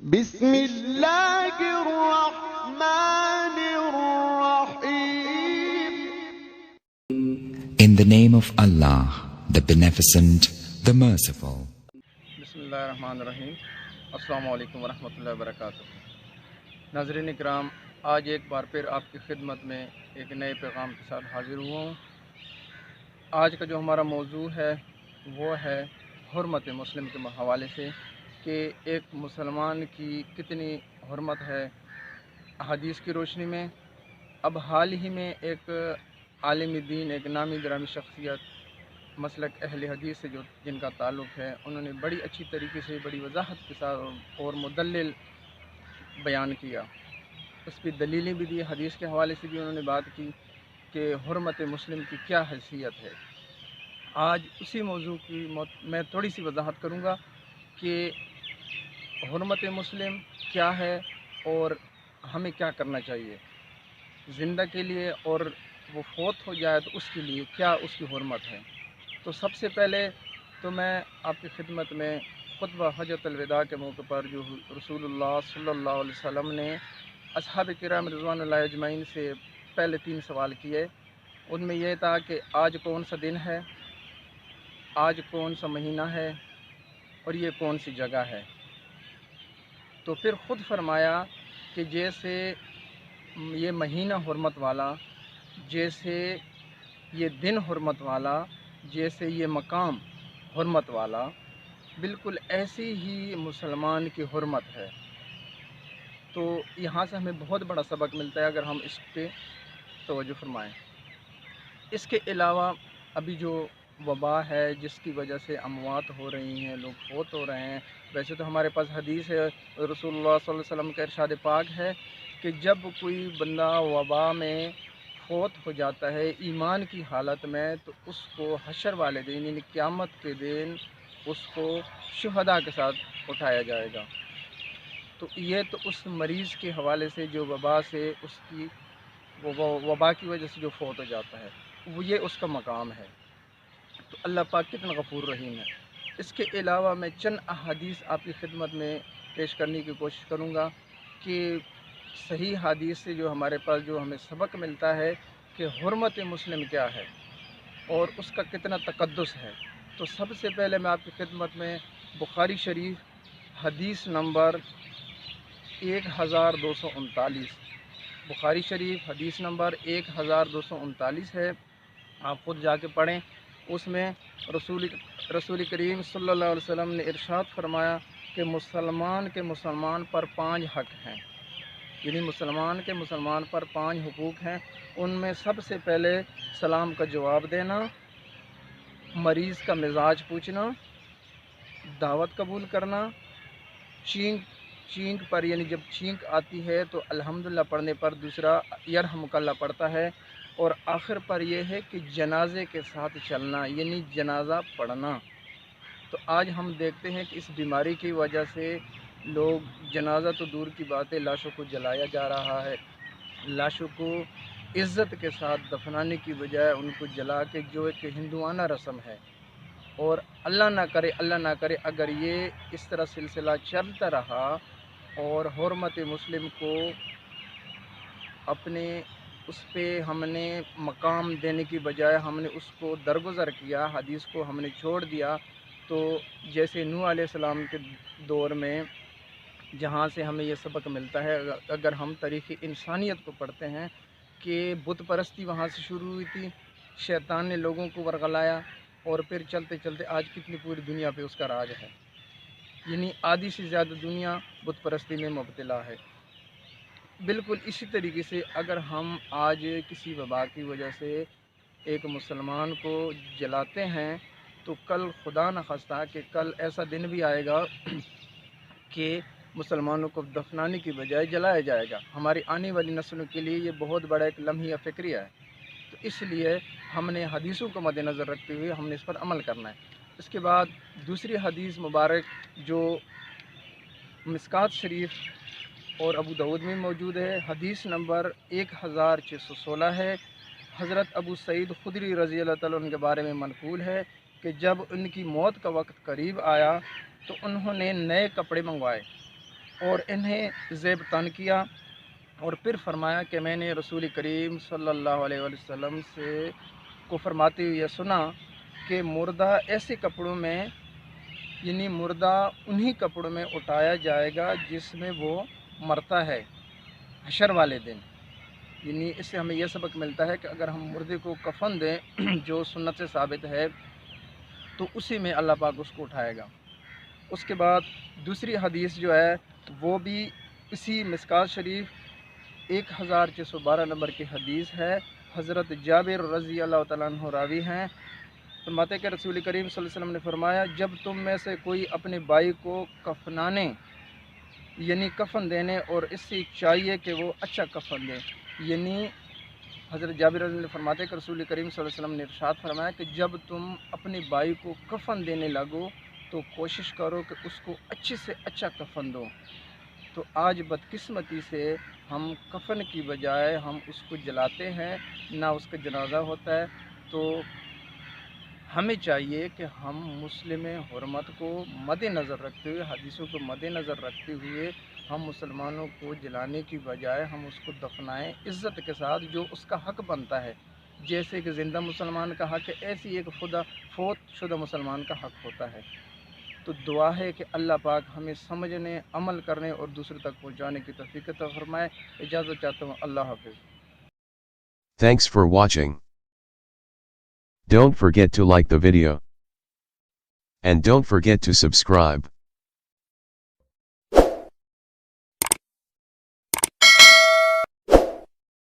بسم اللہ الرحمن الرحیم. In the name of Allah, the Beneficent, the Merciful. بسم اللہ الرحمن الرحیم. السلام علیکم ورحمۃ اللہ وبرکاتہ. ناظرین اکرام، آج ایک بار پھر آپ کی خدمت میں ایک نئے پیغام کے ساتھ حاضر ہوا ہوں. آج کا جو ہمارا موضوع ہے وہ ہے حرمت مسلم کے حوالے سے کہ ایک مسلمان کی کتنی حرمت ہے احادیث کی روشنی میں. اب حال ہی میں ایک عالم دین، ایک نامی گرامی شخصیت مسلک اہل حدیث سے جن کا تعلق ہے، انہوں نے بڑی اچھی طریقے سے، بڑی وضاحت کے ساتھ اور مدلل بیان کیا. اس پہ دلیلیں بھی دی، حدیث کے حوالے سے بھی انہوں نے بات کی کہ حرمت مسلم کی کیا حیثیت ہے. آج اسی موضوع کی میں تھوڑی سی وضاحت کروں گا کہ حرمت مسلم کیا ہے اور ہمیں کیا کرنا چاہیے زندہ کے لیے، اور وہ فوت ہو جائے تو اس کے لیے کیا اس کی حرمت ہے. تو سب سے پہلے تو میں آپ کی خدمت میں خطبہ حجۃ الوداع کے موقع پر جو رسول اللہ صلی اللہ علیہ وسلم نے اصحاب کرام رضوان اللہ اجمعین سے پہلے 3 سوال کیے. ان میں یہ تھا کہ آج کون سا دن ہے، آج کون سا مہینہ ہے، اور یہ کون سی جگہ ہے. تو پھر خود فرمایا کہ جیسے یہ مہینہ حرمت والا، جیسے یہ دن حرمت والا، جیسے یہ مقام حرمت والا، بالکل ایسی ہی مسلمان کی حرمت ہے. تو یہاں سے ہمیں بہت بڑا سبق ملتا ہے اگر ہم اس پہ توجہ فرمائیں. اس کے علاوہ ابھی جو وبا ہے جس کی وجہ سے اموات ہو رہی ہیں، لوگ فوت ہو رہے ہیں، ویسے تو ہمارے پاس حدیث ہے، رسول اللہ صلی اللہ علیہ وسلم کا ارشاد پاک ہے کہ جب کوئی بندہ وبا میں فوت ہو جاتا ہے ایمان کی حالت میں، تو اس کو حشر والے دن یعنی قیامت کے دن اس کو شہداء کے ساتھ اٹھایا جائے گا. تو یہ تو اس مریض کے حوالے سے جو وبا سے اس کی وبا کی وجہ سے جو فوت ہو جاتا ہے، وہ یہ اس کا مقام ہے. تو اللہ پاک کتنا غفور رحیم ہے. اس کے علاوہ میں چند احادیث آپ کی خدمت میں پیش کرنے کی کوشش کروں گا کہ صحیح حدیث سے جو ہمارے پاس جو ہمیں سبق ملتا ہے کہ حرمت مسلم کیا ہے اور اس کا کتنا تقدس ہے. تو سب سے پہلے میں آپ کی خدمت میں بخاری شریف حدیث نمبر 1239، بخاری شریف حدیث نمبر 1239 ہے، آپ خود جا کے پڑھیں. اس میں رسول کریم صلی اللہ علیہ وسلم نے ارشاد فرمایا کہ مسلمان پر 5 حق ہیں، یعنی مسلمان پر 5 حقوق ہیں. ان میں سب سے پہلے سلام کا جواب دینا، مریض کا مزاج پوچھنا، دعوت قبول کرنا، چینک پر یعنی جب چینک آتی ہے تو الحمدللہ پڑھنے پر دوسرا یرحمک اللہ پڑھتا ہے، اور آخر پر یہ ہے کہ جنازے کے ساتھ چلنا یعنی جنازہ پڑھنا. تو آج ہم دیکھتے ہیں کہ اس بیماری کی وجہ سے لوگ جنازہ تو دور کی بات ہے، لاشوں کو جلایا جا رہا ہے. لاشوں کو عزت کے ساتھ دفنانے کی بجائے ان کو جلا کے جو ایک ہندوانہ رسم ہے، اور اللہ نہ کرے اگر یہ اس طرح سلسلہ چلتا رہا اور حرمت مسلم کو اپنے اس پہ ہم نے مقام دینے کی بجائے ہم نے اس کو درگزر کیا، حدیث کو ہم نے چھوڑ دیا، تو جیسے نوح علیہ السلام کے دور میں جہاں سے ہمیں یہ سبق ملتا ہے، اگر ہم تاریخ انسانیت کو پڑھتے ہیں کہ بت پرستی وہاں سے شروع ہوئی تھی، شیطان نے لوگوں کو ورغلایا، اور پھر چلتے چلتے آج کتنی پوری دنیا پہ اس کا راج ہے، یعنی آدھی سے زیادہ دنیا بت پرستی میں مبتلا ہے. بالکل اسی طریقے سے اگر ہم آج کسی وبا کی وجہ سے ایک مسلمان کو جلاتے ہیں تو کل خدا نہ خواستہ کہ کل ایسا دن بھی آئے گا کہ مسلمانوں کو دفنانے کی بجائے جلایا جائے گا. ہماری آنے والی نسلوں کے لیے یہ بہت بڑا ایک لمحہ فکریہ ہے. تو اس لیے ہم نے حدیثوں کو مد نظر رکھتے ہوئے ہم نے اس پر عمل کرنا ہے. اس کے بعد دوسری حدیث مبارک جو مشکوٰۃ شریف اور ابو داؤد میں موجود ہے، حدیث نمبر 1616 ہے. حضرت ابو سعید خدری رضی اللہ تعالیٰ عنہ کے بارے میں منقول ہے کہ جب ان کی موت کا وقت قریب آیا تو انہوں نے نئے کپڑے منگوائے، اور انہیں زیب تن کیا، اور پھر فرمایا کہ میں نے رسول کریم صلی اللہ علیہ وسلم سے کو فرماتے ہوئے سنا کہ مردہ ایسے کپڑوں میں، یعنی مردہ انہی کپڑوں میں اٹھایا جائے گا جس میں وہ مرتا ہے حشر والے دن۔ یعنی اس سے ہمیں یہ سبق ملتا ہے کہ اگر ہم مردے کو کفن دیں جو سنت سے ثابت ہے تو اسی میں اللہ پاک اس کو اٹھائے گا۔ اس کے بعد دوسری حدیث جو ہے وہ بھی اسی مشکوٰۃ شریف 1612 نمبر کی حدیث ہے۔ حضرت جابر رضی اللہ تعالیٰ عنہ راوی ہیں، فرماتے ہیں کہ رسول کریم صلی اللہ علیہ وسلم نے فرمایا جب تم میں سے کوئی اپنے بھائی کو کفنانے یعنی کفن دینے، اور اس سے چاہیے کہ وہ اچھا کفن دے، یعنی حضرت جابر رضی اللہ عنہ فرماتے ہیں کہ رسول کریم صلی اللہ علیہ وسلم نے ارشاد فرمایا کہ جب تم اپنے بھائی کو کفن دینے لگو تو کوشش کرو کہ اس کو اچھے سے اچھا کفن دو۔ تو آج بدقسمتی سے ہم کفن کی بجائے ہم اس کو جلاتے ہیں، نہ اس کا جنازہ ہوتا ہے۔ تو ہمیں چاہیے کہ ہم مسلم حرمت کو مد نظر رکھتے ہوئے، حدیثوں کو مد نظر رکھتے ہوئے، ہم مسلمانوں کو جلانے کی بجائے ہم اس کو دفنائیں عزت کے ساتھ، جو اس کا حق بنتا ہے، جیسے کہ زندہ مسلمان کا حق ہے ایسی ایک فوت شدہ مسلمان کا حق ہوتا ہے۔ تو دعا ہے کہ اللہ پاک ہمیں سمجھنے، عمل کرنے اور دوسروں تک پہنچانے کی توفیق عطا فرمائے۔ اجازت چاہتا ہوں، اللہ حافظ۔ Thanks for watching. Don't forget to like the video. And don't forget to subscribe.